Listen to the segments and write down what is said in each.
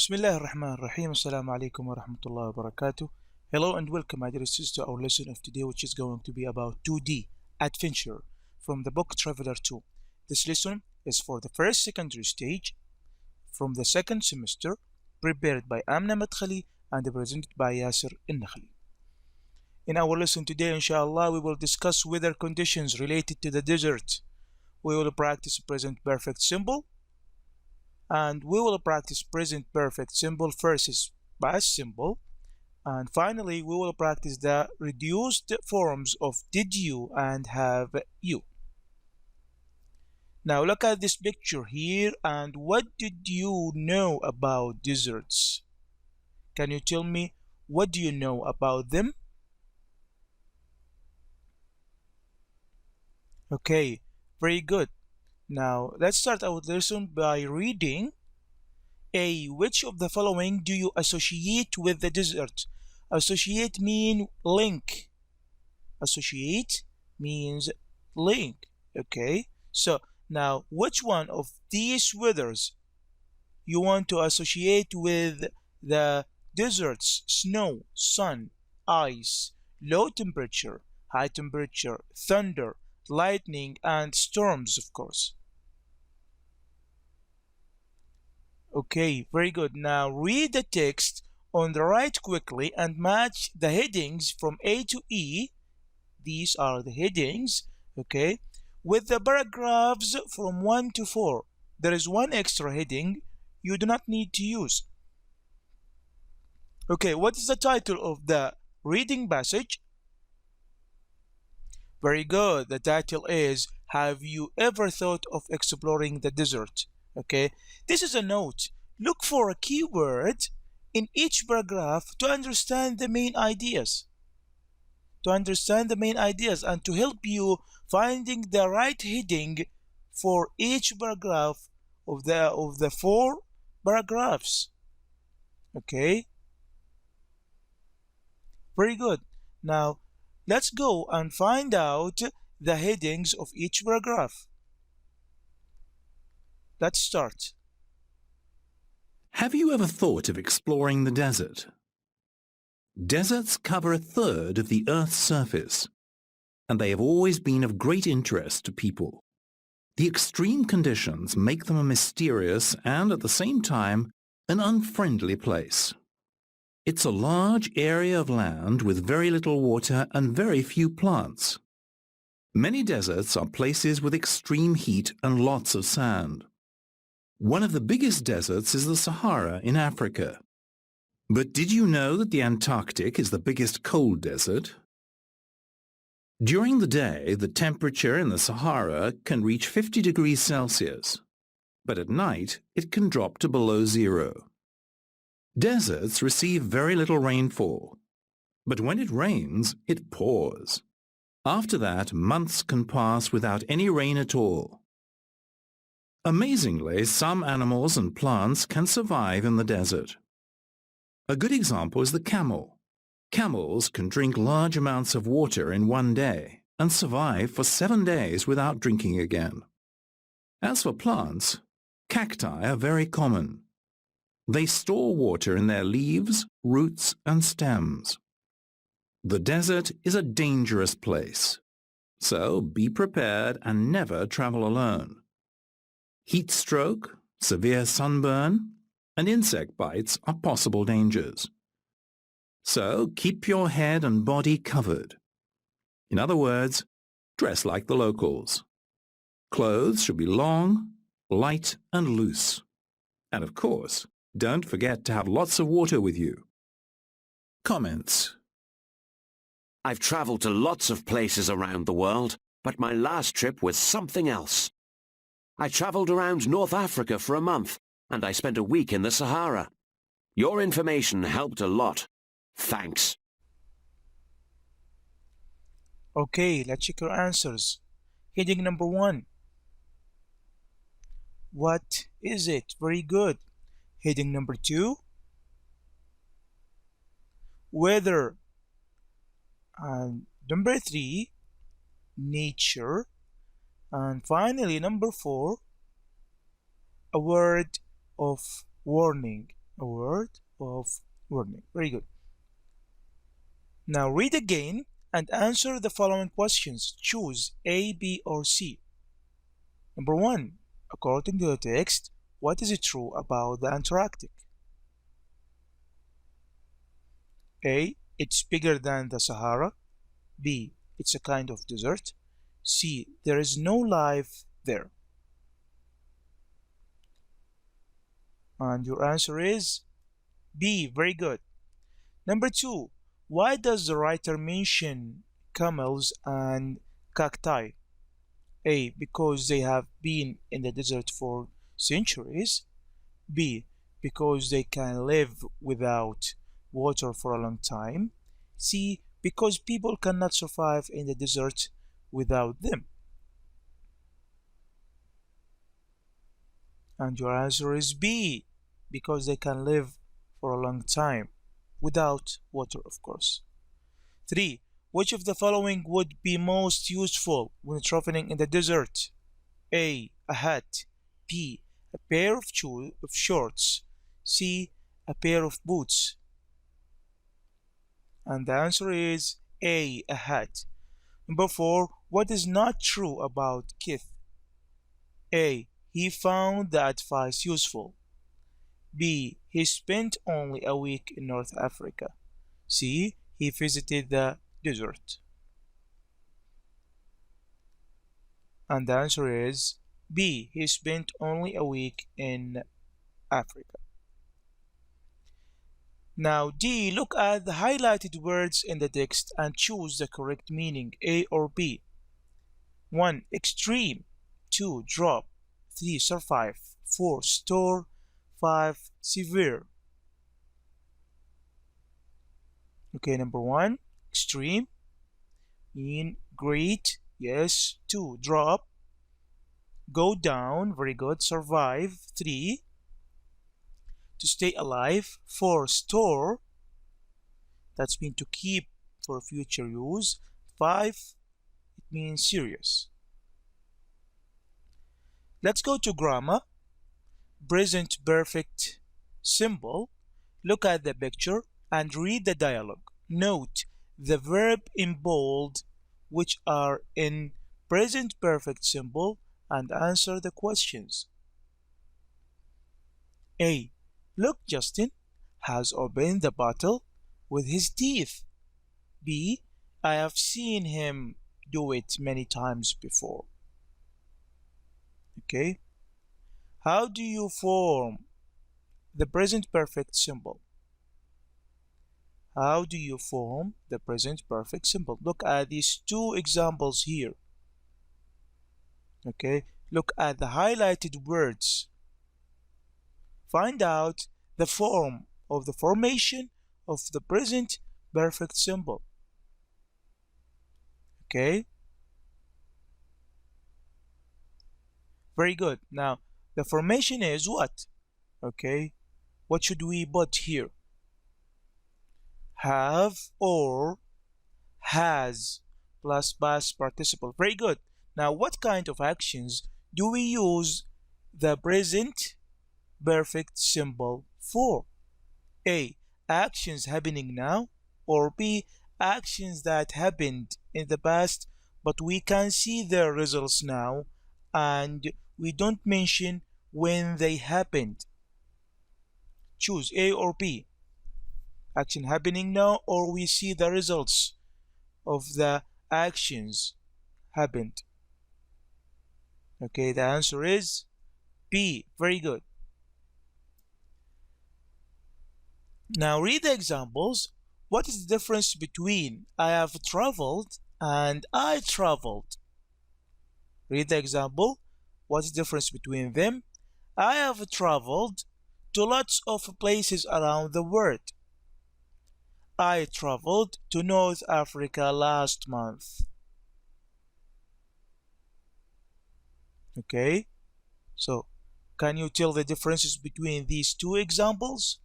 Bismillah ar-Rahman ar-Rahim. Assalamu alaikum wa rahmatullahi wa barakatuh. Hello and welcome, my dear sisters, to our lesson of today, which is going to be about 2D adventure from the book Traveler 2. This lesson is for the first secondary stage from the second semester, prepared by Amna Madkhali and presented by Yasser Al-Nakhli. In our lesson today, inshallah, we will discuss weather conditions related to the desert. We will practice present perfect simple, and we will practice present perfect simple versus past simple, and finally we will practice the reduced forms of did you and have you. Now look at this picture here, and what did you know about deserts? Can you tell me what do you know about them? Okay, very good. Now let's start our lesson by reading A. Which of the following do you associate with the desert? Associate means link. Associate means link. Okay, so now which one of these weathers you want to associate with the deserts? Snow, sun, ice, low temperature, high temperature, thunder, lightning, and storms, of course. Okay, very good. Now read the text on the right quickly and match the headings from A to E. These are the headings, okay, with the paragraphs from 1 to 4. There is one extra heading you do not need to use. Okay, what is the title of the reading passage? Very good. The title is Have You Ever Thought of Exploring the Desert? Okay, this is a note. Look for a keyword in each paragraph to understand the main ideas. And to help you finding the right heading for each paragraph of the 4 paragraphs. Okay, very good. Now let's go and find out the headings of each paragraph. Let's start. Have you ever thought of exploring the desert? Deserts cover a third of the Earth's surface, and they have always been of great interest to people. The extreme conditions make them a mysterious and, at the same time, an unfriendly place. It's a large area of land with very little water and very few plants. Many deserts are places with extreme heat and lots of sand. One of the biggest deserts is the Sahara in Africa. But did you know that the Antarctic is the biggest cold desert? During the day, the temperature in the Sahara can reach 50 degrees Celsius, but at night it can drop to below zero. Deserts receive very little rainfall, but when it rains, it pours. After that, months can pass without any rain at all. Amazingly, some animals and plants can survive in the desert. A good example is the camel. Camels can drink large amounts of water in one day and survive for 7 days without drinking again. As for plants, cacti are very common. They store water in their leaves, roots, and stems. The desert is a dangerous place, so be prepared and never travel alone. Heat stroke, severe sunburn, and insect bites are possible dangers. So keep your head and body covered. In other words, dress like the locals. Clothes should be long, light, and loose. And of course, don't forget to have lots of water with you. Comments. I've traveled to lots of places around the world, but my last trip was something else. I traveled around North Africa for a month, and I spent a week in the Sahara. Your information helped a lot. Thanks. Okay, let's check your answers. Heading number 1. What is it? Very good. Heading number 2. Weather. And number 3. Nature. And finally, number 4, a word of warning. a word of warning. Very good. Now read again and answer the following questions. Choose A, B, or C. Number 1. According to the text, what is true about the Antarctic? A. It's bigger than the Sahara. B. It's a kind of desert. C. There is no life there. And your answer is B. Very good. Number 2. Why does the writer mention camels and cacti? A. Because they have been in the desert for centuries. B. Because they can live without water for a long time. C. Because people cannot survive in the desert without them. And your answer is B. Because they can live for a long time without water, of course. 3. Which of the following would be most useful when traveling in the desert? A. A hat. B. A pair of shorts. C. A pair of boots. And the answer is A. A hat. Number 4. What is not true about Keith? A. He found the advice useful. B. He spent only a week in North Africa. C. He visited the desert. And the answer is B. He spent only a week in Africa. Now D. Look at the highlighted words in the text and choose the correct meaning, A or B. 1. Extreme. 2. Drop. 3. Survive. 4. Store. 5. Severe. Okay, number 1. Extreme. Mean great. Yes. 2. Drop. Go down. Very good. Survive. 3. To stay alive. 4. Store. That's mean to keep for future use. 5. It means serious. Let's go to grammar. Present perfect symbol. Look at the picture and read the dialogue. Note the verb in bold which are in present perfect symbol and answer the questions. A. Look, Justin has opened the bottle with his teeth. B. I have seen him do it many times before. Okay. How do you form the present perfect symbol? How do you form the present perfect symbol? Look at these two examples here. Okay, look at the highlighted words. Find out the form of the formation of the present perfect symbol. Okay. Very good. Now, the formation is what? Okay. What should we put here? Have or has plus past participle. Very good. Now, what kind of actions do we use the present perfect symbol for? A. Actions happening now, or B. Actions that happened in the past but we can see their results now and we don't mention when they happened. Choose A or B. Action happening now, or we see the results of the actions happened. Okay, the answer is B. Very good. Now read the examples. What is the difference between I have traveled and I traveled? Read the example. What's the difference between them? I have traveled to lots of places around the world. I traveled to North Africa last month. Okay, so can you tell the differences between these two examples?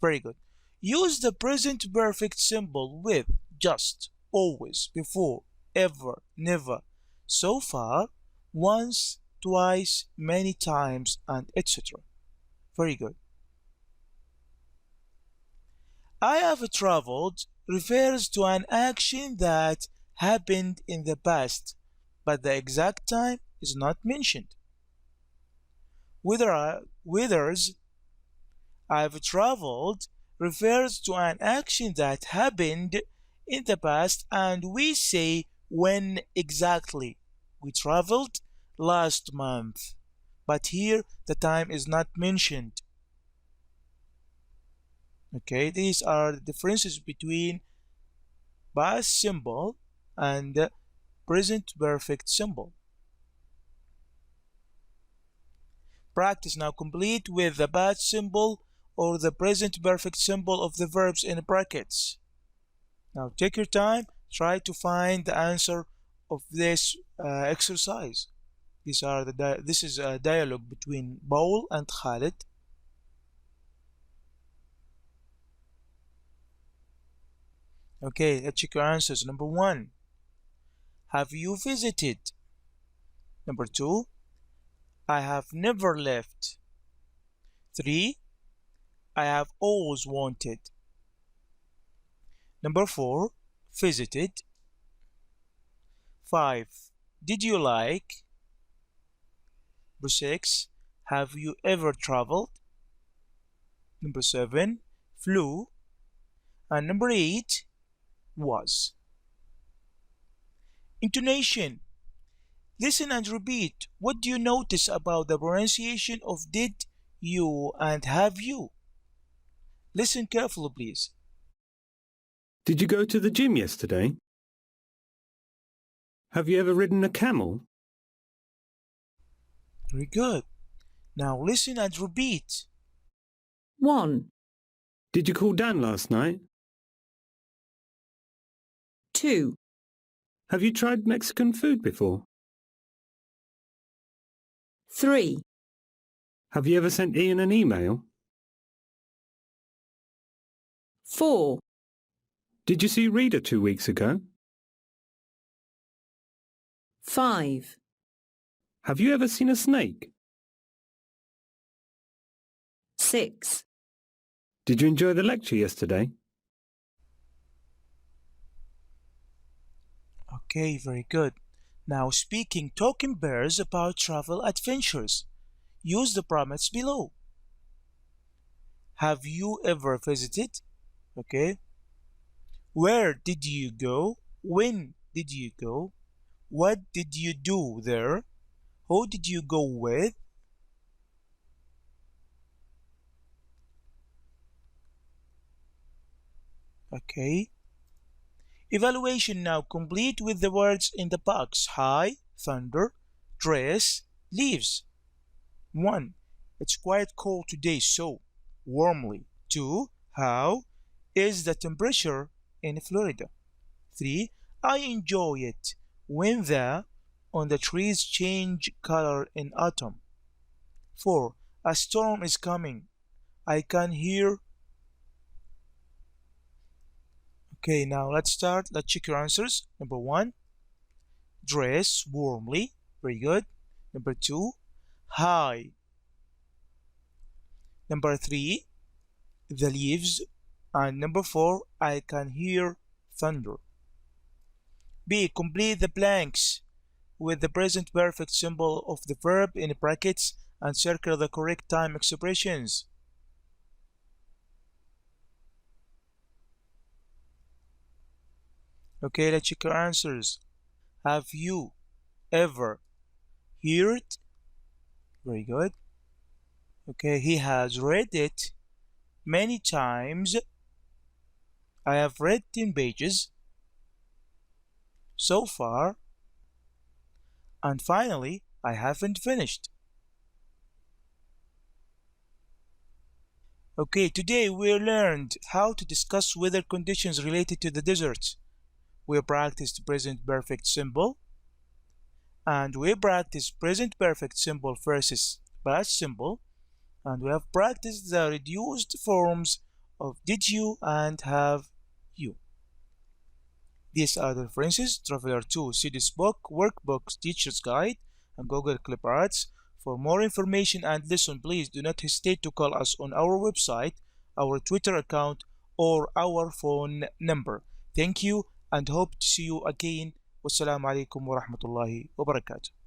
Very good. Use the present perfect symbol with just, always, before, ever, never, so far, once, twice, many times, and etc. Very good. I have traveled refers to an action that happened in the past, but the exact time is not mentioned. Whereas I've traveled refers to an action that happened in the past and we say when exactly. We traveled last month, but here the time is not mentioned. Okay, these are the differences between past simple and present perfect simple. Practice now complete with the past simple or the present perfect simple of the verbs in brackets. Now take your time, try to find the answer of this exercise. This is a dialogue between Paul and Khalid. Okay, let's check your answers. Number 1, have you visited? Number 2, I have never left. 3, I have always wanted. Number 4, visited. 5, did you like? Number 6, have you ever traveled? Number 7, flew. And number 8, was. Intonation. Listen and repeat. What do you notice about the pronunciation of did, you, and have you? Listen carefully, please. Did you go to the gym yesterday? Have you ever ridden a camel? Very good. Now listen and repeat. 1, Did you call Dan last night? 2, Have you tried Mexican food before? 3, Have you ever sent Ian an email? 4, Did you see Rita 2 weeks ago? 5, Have you ever seen a snake? 6, Did you enjoy the lecture yesterday? Okay, very good. Now speaking talking pairs about travel adventures. Use the prompts below. Have you ever visited? Okay. Where did you go? When did you go? What did you do there? Who did you go with? Okay. Evaluation now complete with the words in the box. High, thunder, dress, leaves. 1. It's quite cold today, so warmly. 2. How is the temperature in Florida? 3. I enjoy it when the trees change color in autumn. 4. A storm is coming. I can hear. Okay, now let's start. Let's check your answers. Number 1, dress warmly. Very good. Number 2, high. Number 3, the leaves. And number 4, I can hear thunder. B. Complete the blanks with the present perfect symbol of the verb in brackets and circle the correct time expressions. Okay, let's check your answers. Have you ever heard? Very good. Okay, he has read it many times. I have read 10 pages so far. And finally, I haven't finished. Okay, today we learned how to discuss weather conditions related to the desert. We practiced present perfect simple and we practiced present perfect simple versus past simple, and we have practiced the reduced forms of did you and have you. These are the references: Traveler 2 City's book, workbooks, teacher's guide, and Google Clip Arts For more information and lesson, please do not hesitate to call us on our website, our Twitter account, or our phone number. Thank you and hope to see you again. Wassalamu alaikum wa rahmatullahi wa barakatuh.